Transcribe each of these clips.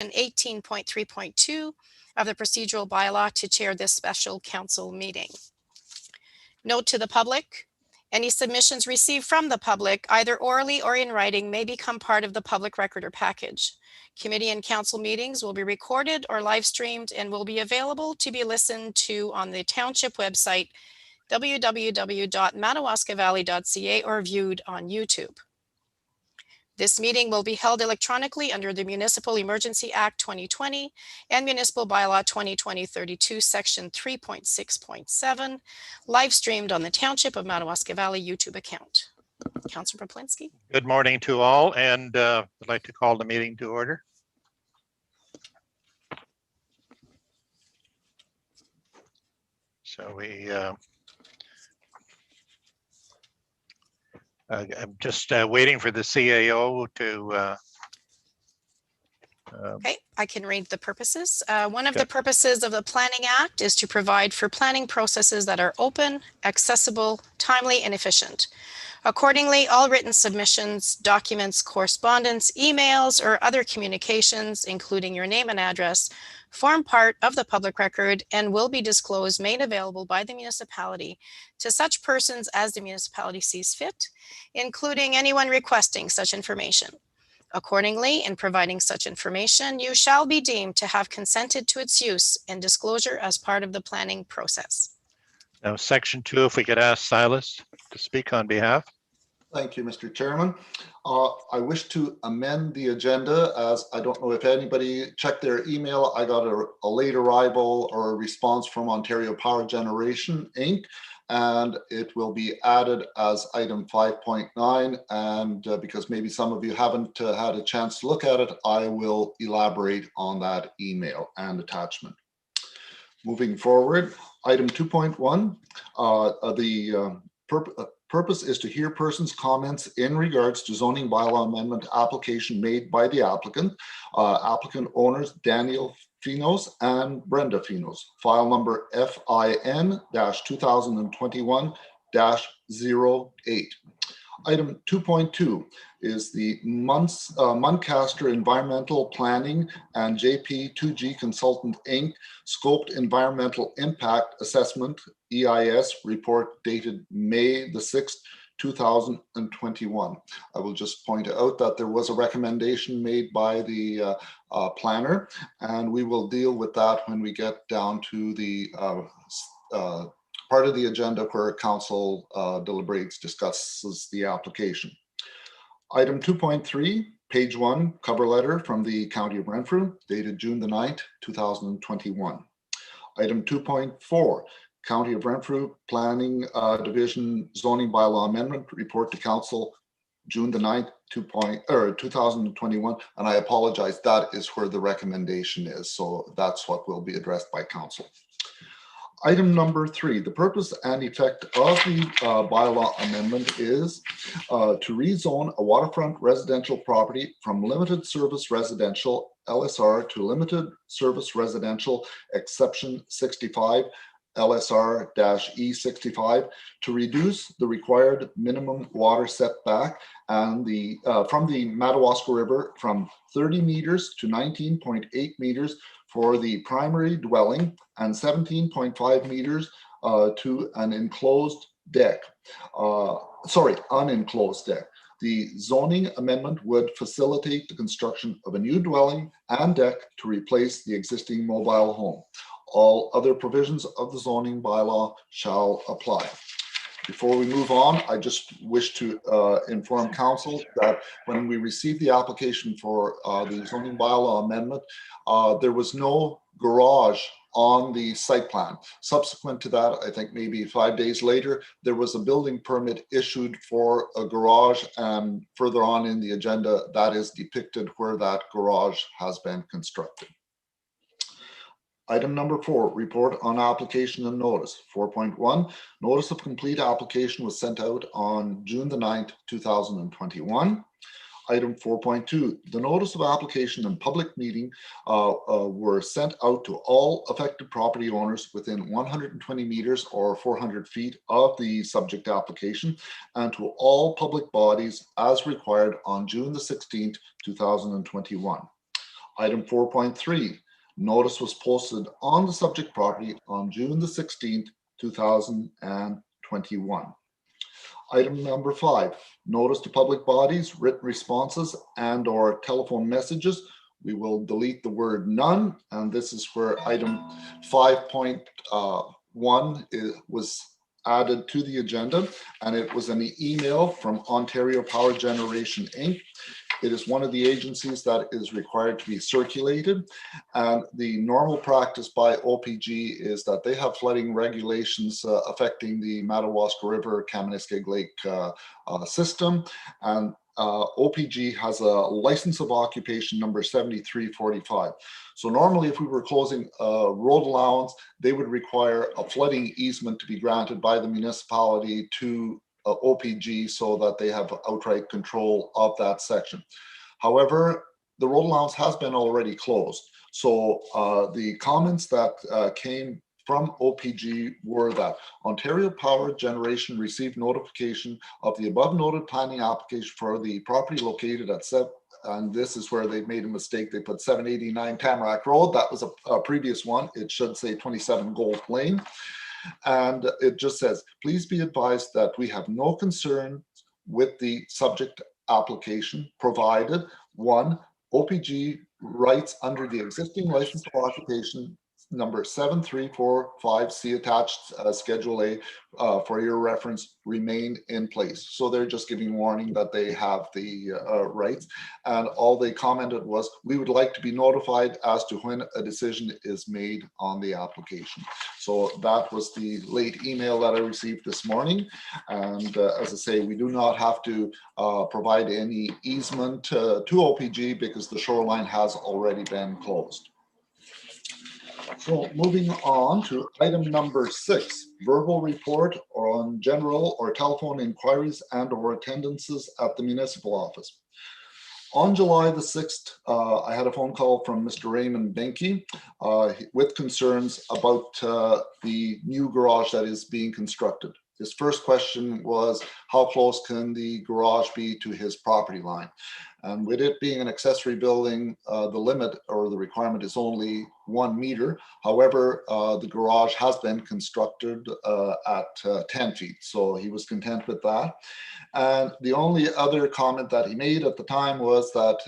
18.3.2 of the procedural bylaw to chair this special council meeting. Note to the public, any submissions received from the public, either orally or in writing, may become part of the public record or package. Committee and council meetings will be recorded or live streamed and will be available to be listened to on the township website, www.madawaskavalley.ca, or viewed on YouTube. This meeting will be held electronically under the Municipal Emergency Act 2020 and Municipal Bylaw 2020-32, Section 3.6.7, live streamed on the Township of Madawaska Valley YouTube account. Councilor Poplinski. Good morning to all, and I'd like to call the meeting to order. So I'm just waiting for the CAO to Okay, I can read the purposes. One of the purposes of the Planning Act is to provide for planning processes that are open, accessible, timely, and efficient. Accordingly, all written submissions, documents, correspondence, emails, or other communications, including your name and address, form part of the public record and will be disclosed, made available by the municipality to such persons as the municipality sees fit, including anyone requesting such information. Accordingly, in providing such information, you shall be deemed to have consented to its use and disclosure as part of the planning process. Now, Section 2, if we could ask Silas to speak on behalf. Thank you, Mr. Chairman. I wish to amend the agenda, as I don't know if anybody checked their email. I got a late arrival or a response from Ontario Power Generation, Inc., and it will be added as item 5.9. And because maybe some of you haven't had a chance to look at it, I will elaborate on that email and attachment. Moving forward, item 2.1, the purpose is to hear persons' comments in regards to zoning bylaw amendment application made by the applicant, applicant owners Daniel Finos and Brenda Finos, file number FIN-2021-08. Item 2.2 is the Muncaster Environmental Planning and JP2G Consultant Inc. Scoped Environmental Impact Assessment EIS report dated May the 6th, 2021. I will just point out that there was a recommendation made by the planner, and we will deal with that when we get down to the part of the agenda where council deliberates, discusses the application. Item 2.3, page 1, cover letter from the County of Renfrew, dated June the 9th, 2021. Item 2.4, County of Renfrew Planning Division Zoning Bylaw Amendment Report to Council, June the 9th, 2021. And I apologize, that is where the recommendation is. So that's what will be addressed by council. Item number 3, the purpose and effect of the bylaw amendment is to rezone a waterfront residential property from limited service residential LSR to limited service residential exception 65 LSR-E65 to reduce the required minimum water setback and from the Madawaska River from 30 meters to 19.8 meters for the primary dwelling and 17.5 meters to an enclosed deck. Unenclosed deck. The zoning amendment would facilitate the construction of a new dwelling and deck to replace the existing mobile home. All other provisions of the zoning bylaw shall apply. Before we move on, I just wish to inform council that when we received the application for the zoning bylaw amendment, there was no garage on the site plan. Subsequent to that, I think maybe 5 days later, there was a building permit issued for a garage, and further on in the agenda, that is depicted where that garage has been constructed. Item number 4, report on application and notice. 4.1, notice of complete application was sent out on June the 9th, 2021. Item 4.2, the notice of application and public meeting were sent out to all affected property owners within 120 meters or 400 feet of the subject application, and to all public bodies as required on June the 16th, 2021. Item 4.3, notice was posted on the subject property on June the 16th, 2021. Item number 5, notice to public bodies, written responses and/or telephone messages. We will delete the word none, and this is where item 5.1 was added to the agenda, and it was an email from Ontario Power Generation Inc. It is one of the agencies that is required to be circulated, and the normal practice by OPG is that they have flooding regulations affecting the Madawaska River, Kaministiquia Lake system, and OPG has a license of occupation number 7345. So normally if we were closing a road allowance, they would require a flooding easement to be granted by the municipality to OPG so that they have outright control of that section. However, the road allowance has been already closed. So the comments that came from OPG were that Ontario Power Generation received notification of the above noted planning application for the property located at and this is where they made a mistake. They put 789 Tamarack Road. That was a previous one. It should say 27 Gold Lane. And it just says, please be advised that we have no concern with the subject application provided, 1, OPG rights under the existing license of occupation number 7345, see attached Schedule A for your reference, remain in place. So they're just giving warning that they have the rights. And all they commented was, we would like to be notified as to when a decision is made on the application. So that was the late email that I received this morning. And as I say, we do not have to provide any easement to OPG because the shoreline has already been closed. So moving on to item number 6, verbal report on general or telephone inquiries and/or attendances at the municipal office. On July the 6th, I had a phone call from Mr. Raymond Benke with concerns about the new garage that is being constructed. His first question was, how close can the garage be to his property line? And with it being an accessory building, the limit or the requirement is only 1 meter. However, the garage has been constructed at 10 feet. So he was content with that. And the only other comment that he made at the time was that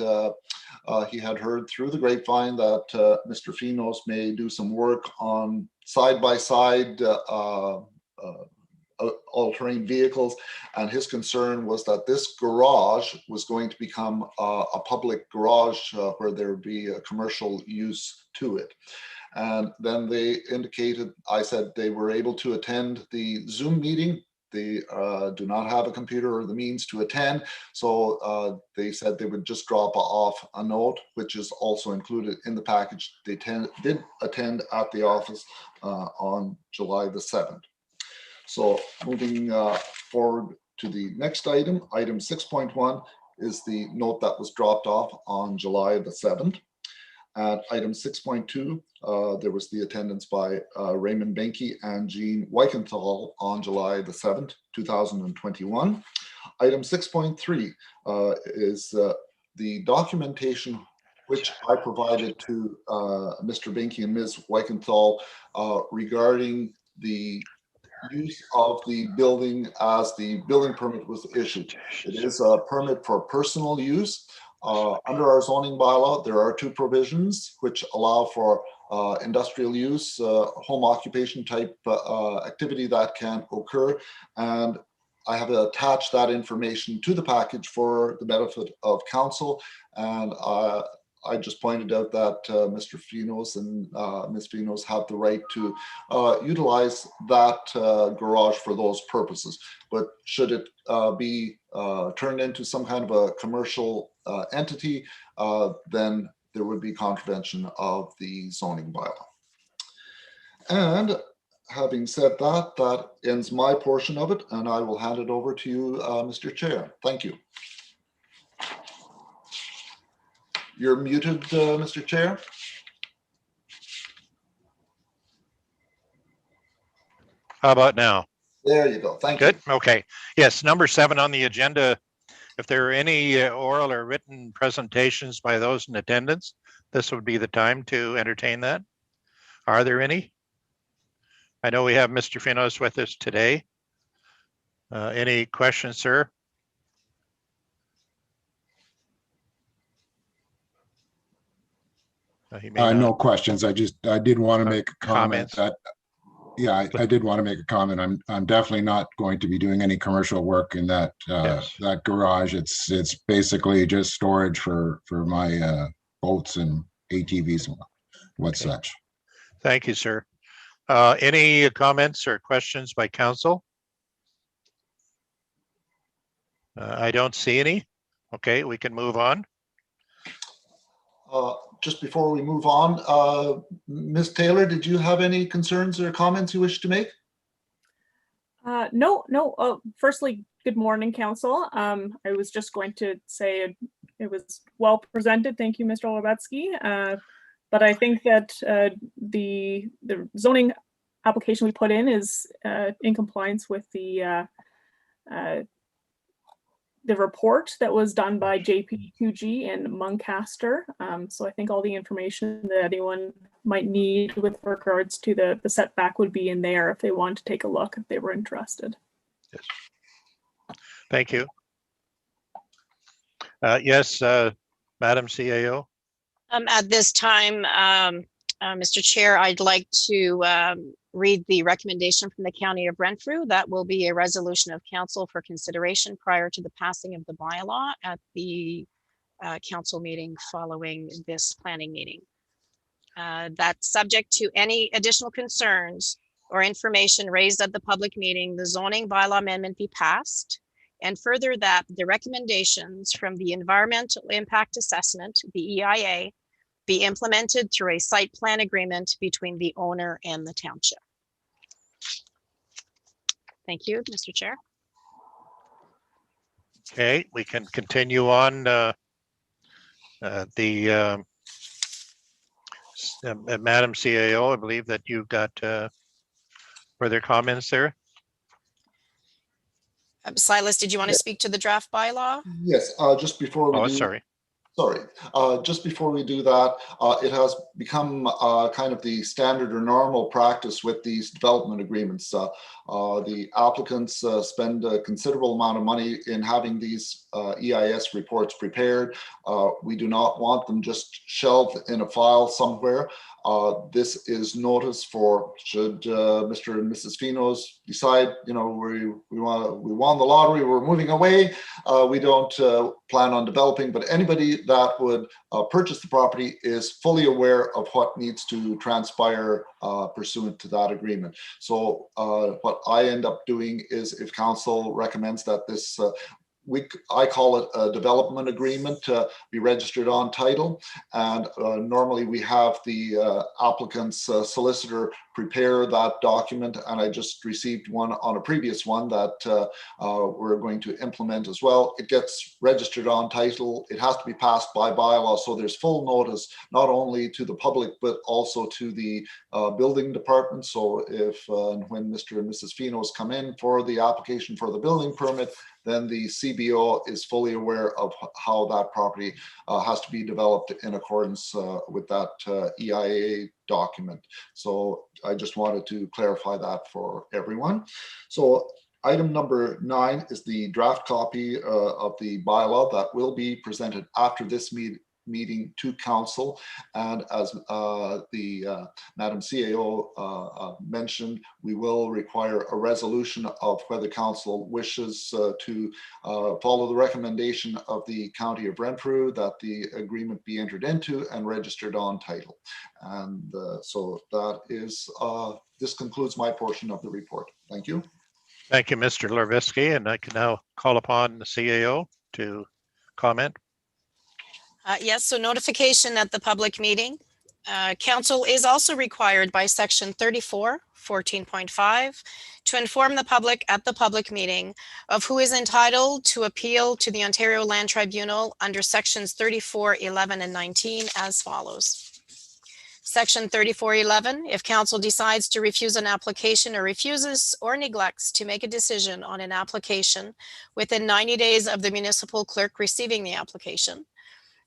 he had heard through the grapevine that Mr. Finos may do some work on side-by-side all-terrain vehicles, and his concern was that this garage was going to become a public garage where there would be a commercial use to it. And then they indicated, I said they were able to attend the Zoom meeting. They do not have a computer or the means to attend, so they said they would just drop off a note, which is also included in the package. They did attend at the office on July the 7th. So moving forward to the next item, item 6.1 is the note that was dropped off on July the 7th. At item 6.2, there was the attendance by Raymond Benke and Jean Weichenthal on July the 7th, 2021. Item 6.3 is the documentation which I provided to Mr. Benke and Ms. Weichenthal regarding the use of the building as the building permit was issued. It is a permit for personal use. Under our zoning bylaw, there are 2 provisions which allow for industrial use, home occupation type activity that can occur. And I have attached that information to the package for the benefit of council. And I just pointed out that Mr. Finos and Ms. Finos have the right to utilize that garage for those purposes. But should it be turned into some kind of a commercial entity, then there would be contravention of the zoning bylaw. And having said that, that ends my portion of it, and I will hand it over to you, Mr. Chair. Thank you. You're muted, Mr. Chair. How about now? There you go. Thank you. Good. Okay. Yes, number 7 on the agenda. If there are any oral or written presentations by those in attendance, this would be the time to entertain that. Are there any? I know we have Mr. Finos with us today. Any questions, sir? He may No not. questions. I did want to make a comment Comments? that, yeah, I did want to make a comment. I'm definitely not going to be doing any commercial work in that, Yes. that garage. It's basically just storage for my, boats and ATVs and what Okay. such. Thank you, sir. Any comments or questions by council? I don't see any. Okay, we can move on. Just before we move on, Ms. Taylor, did you have any concerns or comments you wish to make? No. Firstly, good morning, council. I was just going to say it was well presented. Thank you, Mr. Olabetsky. But I think that the zoning application we put in is in compliance with the report that was done by JP2G and Muncaster. So I think all the information that anyone might need with regards to the setback would be in there if they want to take a look, if they were interested. Yes. Thank you. Yes, Madam CAO. At this time, Mr. Chair, I'd like to read the recommendation from the County of Renfrew. That will be a resolution of council for consideration prior to the passing of the bylaw at the council meeting following this planning meeting. That's subject to any additional concerns or information raised at the public meeting, the zoning bylaw amendment be passed. And further, that the recommendations from the environmental impact assessment, the EIA, be implemented through a site plan agreement between the owner and the township. Thank you, Mr. Chair. Okay, we can continue on. Madam CAO, I believe that you've got further comments there. Silas, did you want to speak to the draft bylaw? Yes, just before we Oh, do. sorry. Sorry, just before we do that, it has become kind of the standard or normal practice with these development agreements. The applicants spend a considerable amount of money in having these EIS reports prepared. We do not want them just shelved in a file somewhere. This is notice for should Mr. and Mrs. Finos decide, you know, we won the lottery, we're moving away. We don't plan on developing, but anybody that would purchase the property is fully aware of what needs to transpire pursuant to that agreement. So what I end up doing is, if council recommends that this I call it a development agreement to be registered on title. And normally we have the applicant's solicitor prepare that document. And I just received one on a previous one that we're going to implement as well. It gets registered on title. It has to be passed by bylaw. So there's full notice, not only to the public, but also to the building department. So if when Mr. and Mrs. Finos come in for the application for the building permit, then the CBO is fully aware of how that property has to be developed in accordance with that EIA document. So I just wanted to clarify that for everyone. So item number 9 is the draft copy of the bylaw that will be presented after this meeting to council. And as the Madam CAO mentioned, we will require a resolution of whether council wishes to follow the recommendation of the County of Renfrew that the agreement be entered into and registered on title. And so that is, this concludes my portion of the report. Thank you. Thank you, Mr. Lorvisky, and I can now call upon the CAO to comment. Yes, so notification at the public meeting. Council is also required by section 34, 14.5 to inform the public at the public meeting of who is entitled to appeal to the Ontario Land Tribunal under sections 34, 11, and 19 as follows. Section 34.11, if council decides to refuse an application or refuses or neglects to make a decision on an application within 90 days of the municipal clerk receiving the application,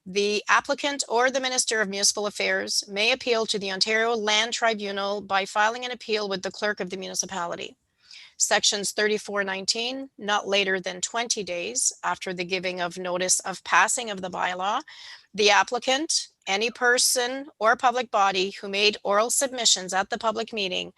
The applicant or the Minister of Municipal Affairs may appeal to the Ontario Land Tribunal by filing an appeal with the clerk of the municipality. Sections 3419, not later than 20 days after the giving of notice of passing of the bylaw, the applicant, any person or public body who made oral submissions at the public meeting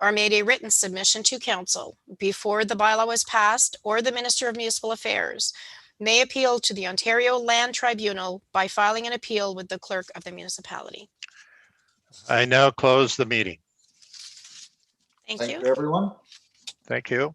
or made a written submission to council before the bylaw was passed, or the Minister of Municipal Affairs may appeal to the Ontario Land Tribunal by filing an appeal with the clerk of the municipality. I now close the meeting. Thank Thank you. you, everyone. Thank you.